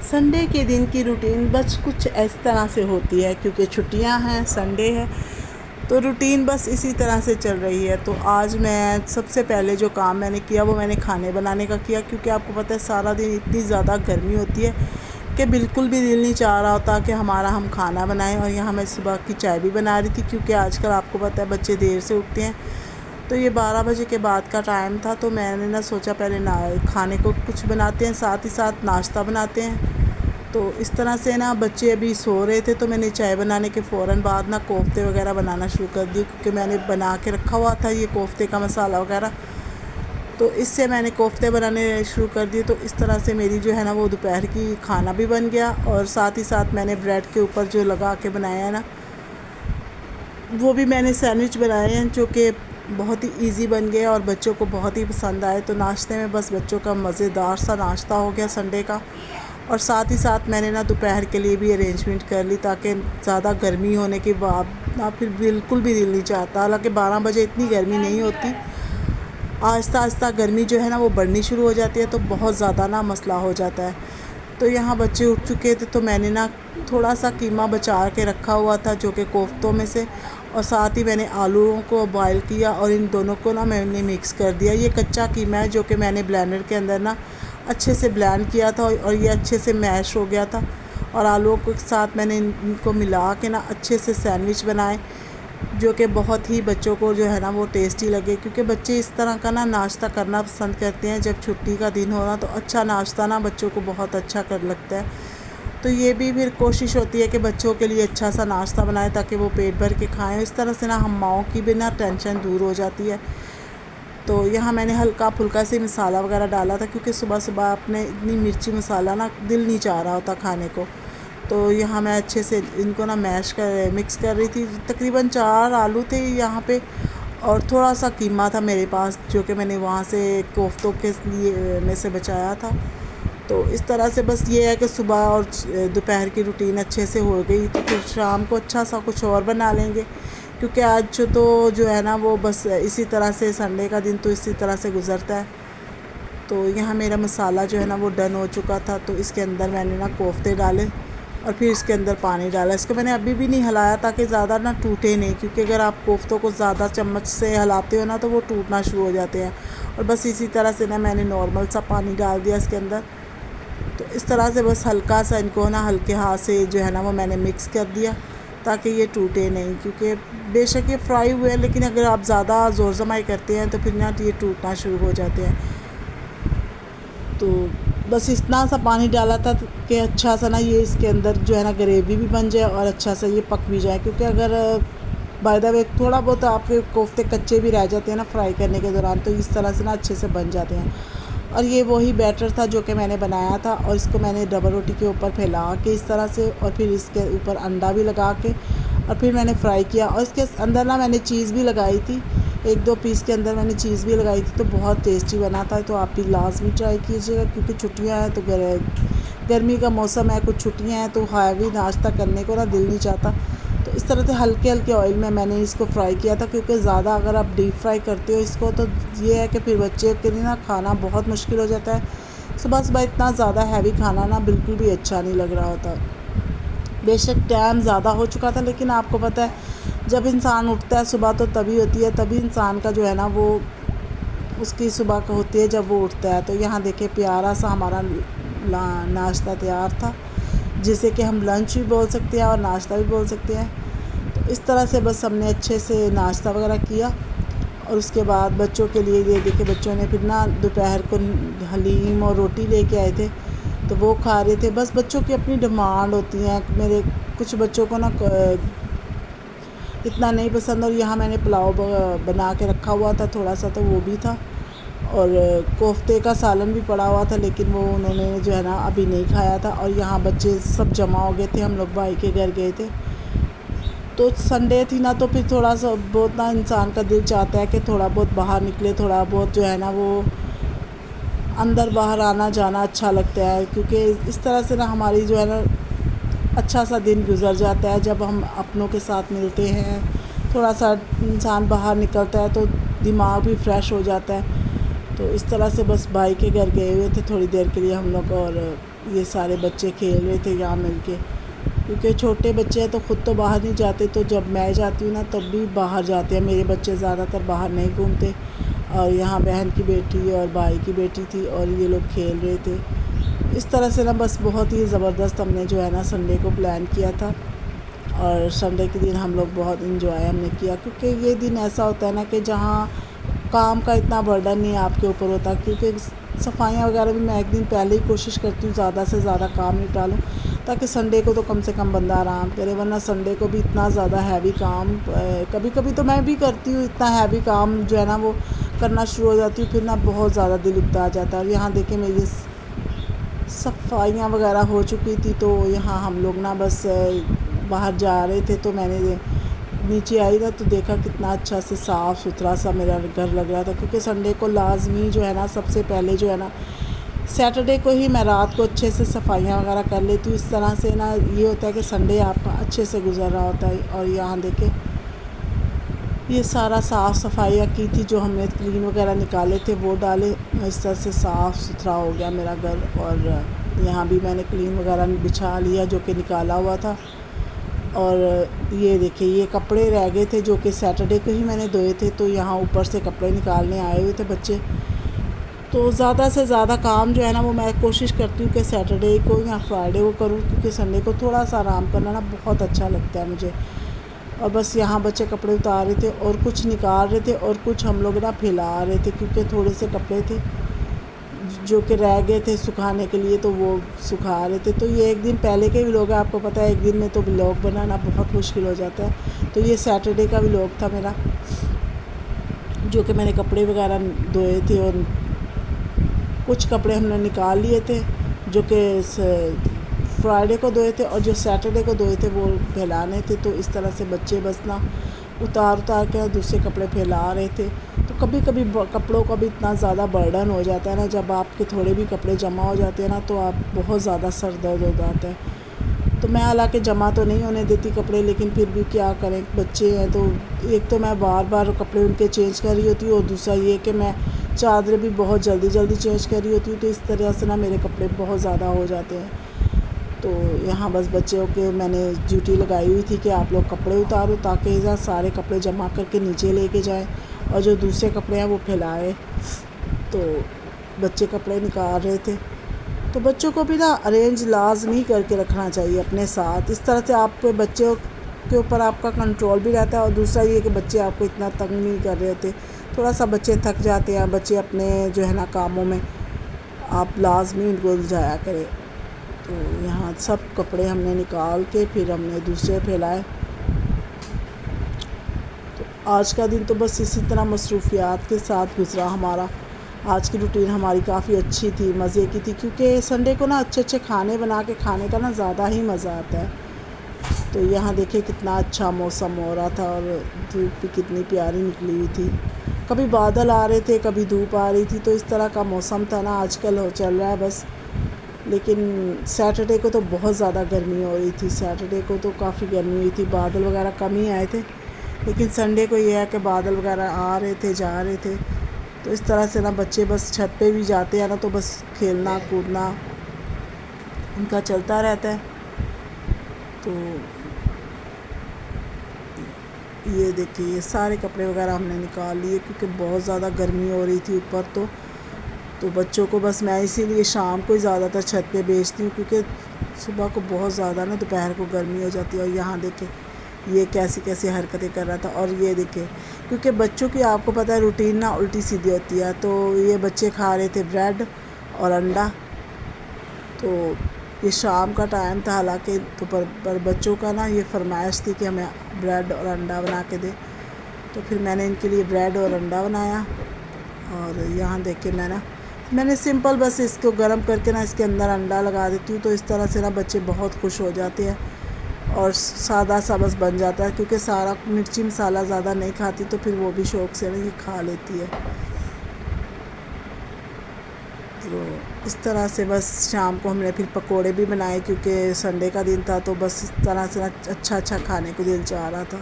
Sunday के दिन की रूटीन बस कुछ इस तरह से होती है क्योंकि छुट्टियां हैं, संडे है तो रूटीन बस इसी तरह से चल रही है। तो आज मैं सबसे पहले जो काम मैंने किया वो मैंने खाने बनाने का किया, क्योंकि आपको पता है सारा दिन इतनी ज़्यादा गर्मी होती है कि बिल्कुल भी दिल नहीं चाह रहा होता कि हम खाना बनाएं। और यहाँ मैं सुबह की चाय भी बना रही थी, क्योंकि आजकल आपको पता है बच्चे देर से उठते हैं। तो ये 12 बजे के बाद का टाइम था, तो मैंने ना सोचा पहले ना खाने को कुछ बनाते हैं, साथ ही साथ नाश्ता बनाते हैं। तो इस तरह से ना बच्चे अभी सो रहे थे, तो मैंने चाय बनाने के फ़ौरन बाद ना कोफ्ते वगैरह बनाना शुरू कर दिए, क्योंकि मैंने बना के रखा हुआ था ये कोफ्ते का मसाला वगैरह। तो इससे मैंने कोफ्ते बनाने शुरू कर दिए। तो इस तरह से मेरी जो है ना वो दोपहर की खाना भी बन गया, और साथ ही साथ मैंने ब्रेड के ऊपर जो लगा के बनाया है ना, वो भी मैंने सैंडविच बनाए हैं, जो कि बहुत ही इजी बन गए और बच्चों को बहुत ही पसंद आए। तो नाश्ते में बस बच्चों का मज़ेदार सा नाश्ता हो गया संडे का। और साथ ही साथ मैंने ना दोपहर के लिए भी अरेंजमेंट कर ली, ताकि ज़्यादा गर्मी होने के बाद ना फिर बिल्कुल भी दिल नहीं चाहता। हालांकि 12 बजे इतनी गर्मी नहीं होती, आहिस्ता आहिस्ता गर्मी जो है ना वो बढ़नी शुरू हो जाती है, तो बहुत ज़्यादा ना मसला हो जाता है। तो यहाँ बच्चे उठ चुके थे, तो मैंने ना थोड़ा सा कीमा बचा के रखा हुआ था जो कि कोफ्तों में से, और साथ ही मैंने आलूओं को बॉयल किया और इन दोनों को ना मैंने मिक्स कर दिया। ये कच्चा कीमा है जो कि मैंने ब्लेंडर के अंदर ना अच्छे से ब्लेंड किया था, और ये अच्छे से मैश हो गया था। और आलूओं के साथ मैंने इनको मिला के ना अच्छे से सैंडविच बनाए, जो कि बहुत ही बच्चों को जो है ना वो टेस्टी लगे, क्योंकि बच्चे इस तरह का ना नाश्ता करना पसंद करते हैं। जब छुट्टी का दिन हो ना, तो अच्छा नाश्ता ना बच्चों को बहुत अच्छा कर लगता है। तो ये भी फिर कोशिश होती है कि बच्चों के लिए अच्छा सा नाश्ता बनाए, ताकि वो पेट भर के खाएं। इस तरह से ना हम माओं की भी ना टेंशन दूर हो जाती है। तो यहाँ मैंने हल्का फुल्का से मसाला वगैरह डाला था, क्योंकि सुबह सुबह अपने इतनी मिर्ची मसाला ना दिल नहीं चाह रहा होता खाने को। तो यहाँ मैं अच्छे से इनको ना मिक्स कर रही थी। तकरीबन 4 आलू थे यहाँ पे, और थोड़ा सा कीमा था मेरे पास, जो कि मैंने वहाँ से कोफ्तों के लिए में से बचाया था। तो इस तरह से बस ये है कि सुबह और दोपहर की रूटीन अच्छे से हो गई। तो फिर शाम को अच्छा सा कुछ और बना लेंगे, क्योंकि आज तो जो है ना वो बस इसी तरह से संडे का दिन तो इसी तरह से गुज़रता है। तो यहाँ मेरा मसाला जो है ना वो डन हो चुका था। तो इसके अंदर मैंने ना कोफ्ते डाले, और फिर इसके अंदर पानी डाला। इसको मैंने अभी भी नहीं हिलाया, ताकि ज़्यादा ना टूटे नहीं, क्योंकि अगर आप कोफ्तों को ज़्यादा चम्मच से हिलाते हो ना, तो वो टूटना शुरू हो जाते हैं। और बस इसी तरह से ना मैंने नॉर्मल सा पानी डाल दिया इसके अंदर। तो इस तरह से बस हल्का सा इनको ना हल्के हाथ से जो है ना वो मैंने मिक्स कर दिया, ताकि ये टूटे नहीं। क्योंकि बेशक ये फ्राई हुए हैं, लेकिन अगर आप ज़्यादा ज़ोर जमाई करते हैं तो फिर ना ये टूटना शुरू हो जाते हैं। तो बस इतना सा पानी डाला था कि अच्छा सा ना ये इसके अंदर जो है ना ग्रेवी भी बन जाए और अच्छा सा ये पक भी जाए। क्योंकि अगर बाय द वे थोड़ा बहुत आपके कोफ्ते कच्चे भी रह जाते हैं ना फ्राई करने के दौरान, तो इस तरह से ना अच्छे से बन जाते हैं। और ये वही बैटर था जो कि मैंने बनाया था, और इसको मैंने डबल रोटी के ऊपर फैला के इस तरह से, और फिर इसके ऊपर अंडा भी लगा के, और फिर मैंने फ्राई किया। और इसके अंदर ना मैंने चीज़ भी लगाई थी, 1-2 पीस के अंदर मैंने चीज़ भी लगाई थी। तो बहुत टेस्टी बना था। तो आप भी लाजमी ट्राई कीजिएगा, क्योंकि छुट्टियां हैं तो गर्मी का मौसम है, कुछ छुट्टियां हैं तो हैवी नाश्ता करने को ना दिल नहीं चाहता। तो इस तरह से हल्के हल्के ऑयल में मैंने इसको फ्राई किया था, क्योंकि ज़्यादा अगर आप डीप फ्राई करते हो इसको, तो ये है कि फिर बच्चे के लिए ना खाना बहुत मुश्किल हो जाता है। सुबह सुबह इतना ज़्यादा हैवी खाना ना बिल्कुल भी अच्छा नहीं लग रहा होता। बेशक टाइम ज़्यादा हो चुका था, लेकिन आपको पता है जब इंसान उठता है सुबह तो तभी होती है, तभी इंसान का जो है ना वो उसकी सुबह का होती है जब वो उठता है। तो यहाँ देखिए प्यारा सा हमारा नाश्ता तैयार था, जिसे कि हम लंच भी बोल सकते हैं और नाश्ता भी बोल सकते हैं। तो इस तरह से बस हमने अच्छे से नाश्ता वगैरह किया, और उसके बाद बच्चों के लिए ये देखिए बच्चों ने फिर ना दोपहर को हलीम और रोटी लेके आए थे, तो वो खा रहे थे। बस बच्चों की अपनी डिमांड होती है। मेरे कुछ बच्चों को ना इतना नहीं पसंद, और यहाँ मैंने पुलाव बना के रखा हुआ था थोड़ा सा, तो वो भी था, और कोफ्ते का सालन भी पड़ा हुआ था, लेकिन वो उन्होंने जो है ना अभी नहीं खाया था। और यहाँ बच्चे सब जमा हो गए थे, हम लोग भाई के घर गए थे। तो संडे थी ना, तो फिर थोड़ा सा बहुत ना इंसान का दिल चाहता है कि थोड़ा बहुत बाहर निकले, थोड़ा बहुत जो है ना वो अंदर बाहर आना जाना अच्छा लगता है। क्योंकि इस तरह से ना हमारी जो है ना अच्छा सा दिन गुजर जाता है, जब हम अपनों के साथ मिलते हैं, थोड़ा सा इंसान बाहर निकलता है तो दिमाग भी फ्रेश हो जाता है। तो इस तरह से बस भाई के घर गए हुए थे थोड़ी देर के लिए हम लोग, और ये सारे बच्चे खेल रहे थे यहाँ मिलके, क्योंकि छोटे बच्चे हैं तो ख़ुद तो बाहर नहीं जाते, तो जब मैं जाती हूँ ना तब भी बाहर जाते हैं। मेरे बच्चे ज़्यादातर बाहर नहीं घूमते। और यहाँ बहन की बेटी और भाई की बेटी थी और ये लोग खेल रहे थे। इस तरह से ना बस बहुत ही ज़बरदस्त हमने जो है ना संडे को प्लान किया था। और संडे के दिन हम लोग बहुत इंजॉय हमने किया, क्योंकि ये दिन ऐसा होता है ना कि जहाँ काम का इतना बर्डन नहीं आपके ऊपर होता, क्योंकि सफाइयाँ वगैरह भी मैं एक दिन पहले ही कोशिश करती हूँ ज़्यादा से ज़्यादा काम निपटा लूँ, ताकि संडे को तो कम से कम बंदा आराम करे। वरना संडे को भी इतना ज़्यादा हैवी काम, कभी कभी तो मैं भी करती हूँ, इतना हैवी काम जो है ना वो करना शुरू हो जाती हूँ, फिर ना बहुत ज़्यादा दिल उगता जाता है। और यहाँ देखें मेरी सफाइयाँ वगैरह हो चुकी थी, तो यहाँ हम लोग ना बस बाहर जा रहे थे, तो मैंने नीचे आई ना तो देखा कितना अच्छा से साफ़ सुथरा सा मेरा घर लग रहा था। क्योंकि संडे को लाजमी जो है ना सबसे पहले जो है ना सैटरडे को ही मैं रात को अच्छे से सफाइयाँ वगैरह कर लेती हूँ। इस तरह से ना ये होता है कि संडे आपका अच्छे से गुजर रहा होता है। और यहाँ देखें ये सारा साफ़ सफाइयाँ की थी, जो हमने क्लीन वगैरह निकाले थे वो डाले, इस तरह से साफ़ सुथरा हो गया मेरा घर। और यहाँ भी मैंने क्लीन वगैरह बिछा लिया जो कि निकाला हुआ था। और ये देखिए ये कपड़े रह गए थे जो कि सैटरडे को ही मैंने धोए थे, तो यहाँ ऊपर से कपड़े निकालने आए हुए थे बच्चे। तो ज़्यादा से ज़्यादा काम जो है ना वो मैं कोशिश करती हूँ कि सैटरडे को या फ्राइडे को करूँ, क्योंकि संडे को थोड़ा सा आराम करना ना बहुत अच्छा लगता है मुझे। और बस यहाँ बच्चे कपड़े उतार रहे थे और कुछ निकाल रहे थे और कुछ हम लोग ना फैला रहे थे, क्योंकि थोड़े से कपड़े थे जो कि रह गए थे सुखाने के लिए, तो वो सुखा रहे थे। तो ये एक दिन पहले के व्लॉग है, आपको पता है एक दिन में तो व्लॉग बनाना बहुत मुश्किल हो जाता है। तो ये सैटरडे का व्लॉग था मेरा, जो कि मैंने कपड़े वगैरह धोए थे और कुछ कपड़े हमने निकाल लिए थे जो कि फ्राइडे को धोए थे, और जो सैटरडे को धोए थे वो फैलाने थे। तो इस तरह से बच्चे बस ना उतार के दूसरे कपड़े फैला रहे थे। तो कभी कभी कपड़ों का भी इतना ज़्यादा बर्डन हो जाता है ना, जब आपके थोड़े भी कपड़े जमा हो जाते हैं ना तो आप बहुत ज़्यादा सर दर्द हो जाता है। तो मैं हालांकि जमा तो नहीं होने देती कपड़े, लेकिन फिर भी क्या करें, बच्चे हैं। तो एक तो मैं बार बार कपड़े उनके चेंज कर रही होती हूँ, और दूसरा ये कि मैं चादरें भी बहुत जल्दी जल्दी चेंज कर रही होती हूँ। तो इस तरह से ना मेरे कपड़े बहुत ज़्यादा हो जाते हैं। तो यहाँ बस बच्चों के मैंने ड्यूटी लगाई हुई थी कि आप लोग कपड़े उतारो, ताकि यहाँ सारे कपड़े जमा करके नीचे लेके जाएं और जो दूसरे कपड़े हैं वो फैलाए। तो बच्चे कपड़े निकाल रहे थे। तो बच्चों को भी ना अरेंज लाजमी करके रखना चाहिए अपने साथ। इस तरह से आपके बच्चों के ऊपर आपका कंट्रोल भी रहता है, और दूसरा ये कि बच्चे आपको इतना तंग नहीं कर रहे होते। थोड़ा सा बच्चे थक जाते हैं, बच्चे अपने जो है ना कामों में, आप लाजमी उनको उलझाया करें। तो यहाँ सब कपड़े हमने निकाल के फिर हमने दूसरे फैलाए। तो आज का दिन तो बस इसी तरह मसरूफियात के साथ गुजरा हमारा। आज की रूटीन हमारी काफ़ी अच्छी थी, मज़े की थी, क्योंकि संडे को ना अच्छे अच्छे खाने बना के खाने का ना ज़्यादा ही मज़ा आता है। तो यहाँ देखिए कितना अच्छा मौसम हो रहा था और धूप भी कितनी प्यारी निकली हुई थी। कभी बादल आ रहे थे, कभी धूप आ रही थी। तो इस तरह का मौसम था ना आजकल हो चल रहा है बस। लेकिन सैटरडे को तो बहुत ज़्यादा गर्मी हो रही थी, सैटरडे को तो काफ़ी गर्मी हुई थी, बादल वगैरह कम ही आए थे। लेकिन संडे को यह है कि बादल वगैरह आ रहे थे, जा रहे थे। तो इस तरह से ना बच्चे बस छत पे भी जाते हैं ना तो बस खेलना कूदना उनका चलता रहता है। तो ये देखिए ये सारे कपड़े वगैरह हमने निकाल लिए, क्योंकि बहुत ज़्यादा गर्मी हो रही थी ऊपर। तो बच्चों को बस मैं इसीलिए शाम को ही ज़्यादातर छत पे भेजती हूँ, क्योंकि सुबह को बहुत ज़्यादा ना दोपहर को गर्मी हो जाती है। और यहाँ देखें ये कैसी कैसी हरकतें कर रहा था। और ये देखें, क्योंकि बच्चों की आपको पता है रूटीन ना उल्टी सीधी होती है। तो ये बच्चे खा रहे थे ब्रेड और अंडा। तो ये शाम का टाइम था हालांकि, तो पर बच्चों का ना ये फरमाइश थी कि हमें ब्रेड और अंडा बना के दे। तो फिर मैंने इनके लिए ब्रेड और अंडा बनाया। और यहाँ देखे मैंने सिंपल बस इसको गर्म करके ना इसके अंदर अंडा लगा देती हूँ। तो इस तरह से ना बच्चे बहुत खुश हो जाते हैं और सादा सा बस बन जाता है, क्योंकि सारा मिर्ची मसाला ज़्यादा नहीं खाती, तो फिर वो भी शौक़ से ना ये खा लेती है। तो इस तरह से बस शाम को हमने फिर पकोड़े भी बनाए, क्योंकि संडे का दिन था। तो बस इस तरह से ना अच्छा अच्छा खाने को दिल चाह रहा था।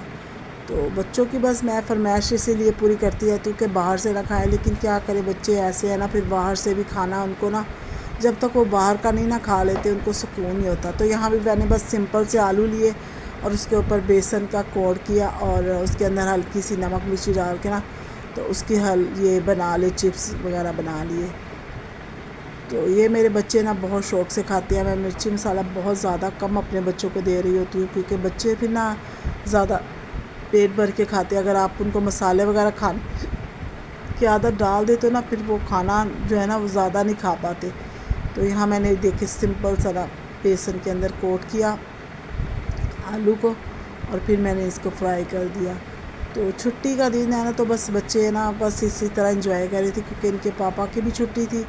तो बच्चों की बस मैं फरमाइश इसीलिए पूरी करती है क्योंकि बाहर से ना खाएं। लेकिन क्या करें, बच्चे ऐसे हैं ना, फिर बाहर से भी खाना उनको ना जब तक वो बाहर का नहीं ना खा लेते उनको सुकून नहीं होता। तो यहाँ भी मैंने बस सिंपल से आलू लिए और उसके ऊपर बेसन का कोट किया और उसके अंदर हल्की सी नमक मिर्ची डाल के ना तो उसकी ये बना ले, चिप्स वगैरह बना लिए। तो ये मेरे बच्चे ना बहुत शौक़ से खाते हैं। मैं मिर्ची मसाला बहुत ज़्यादा कम अपने बच्चों को दे रही होती हूँ, क्योंकि बच्चे फिर ना ज़्यादा पेट भर के खाते हैं। अगर आप उनको मसाले वगैरह खाने की आदत डाल दे तो ना फिर वो खाना जो है ना वो ज़्यादा नहीं खा पाते। तो यहाँ मैंने देखिए सिंपल सा बेसन के अंदर कोट किया आलू को और फिर मैंने इसको फ्राई कर दिया। तो छुट्टी का दिन है ना, तो बस बच्चे ना बस इसी तरह एंजॉय कर रहे थे, क्योंकि इनके पापा की भी छुट्टी थी।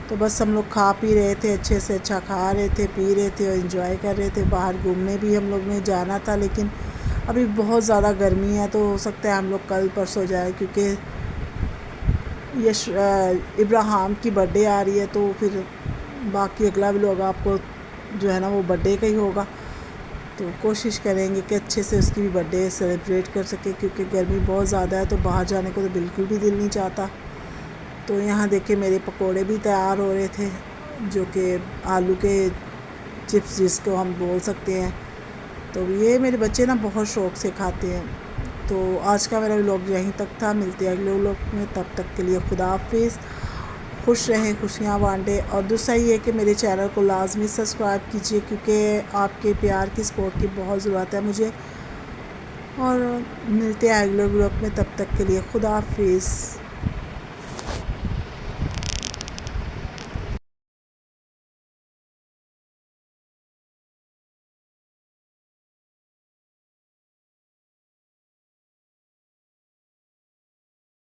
तो बस हम लोग खा पी रहे थे, अच्छे से अच्छा खा रहे थे, पी रहे थे और एंजॉय कर रहे थे। बाहर घूमने भी हम लोग ने जाना था, लेकिन अभी बहुत ज़्यादा गर्मी है, तो हो सकता है हम लोग कल परसों जाए, क्योंकि इब्राहिम की बर्थडे आ रही है। तो फिर बाकी अगला व्लॉग आपको जो है ना वो बर्थडे का ही होगा। तो कोशिश करेंगे कि अच्छे से उसकी भी बर्थडे सेलिब्रेट कर सके, क्योंकि गर्मी बहुत ज़्यादा है तो बाहर जाने को तो बिल्कुल भी दिल नहीं चाहता। तो यहाँ देखिए मेरे पकोड़े भी तैयार हो रहे थे, जो कि आलू के चिप्स जिसको हम बोल सकते हैं। तो ये मेरे बच्चे ना बहुत शौक़ से खाते हैं। तो आज का मेरा व्लॉग यहीं तक था। मिलते हैं अगले व्लॉग में, तब तक के लिए खुदा हाफिज़। खुश रहें, खुशियाँ बांटें। और दूसरा ये है कि मेरे चैनल को लाजमी सब्सक्राइब कीजिए, क्योंकि आपके प्यार की सपोर्ट की बहुत ज़रूरत है मुझे। और मिलते हैं अगले व्लॉग में, तब तक के लिए खुदा हाफिज़।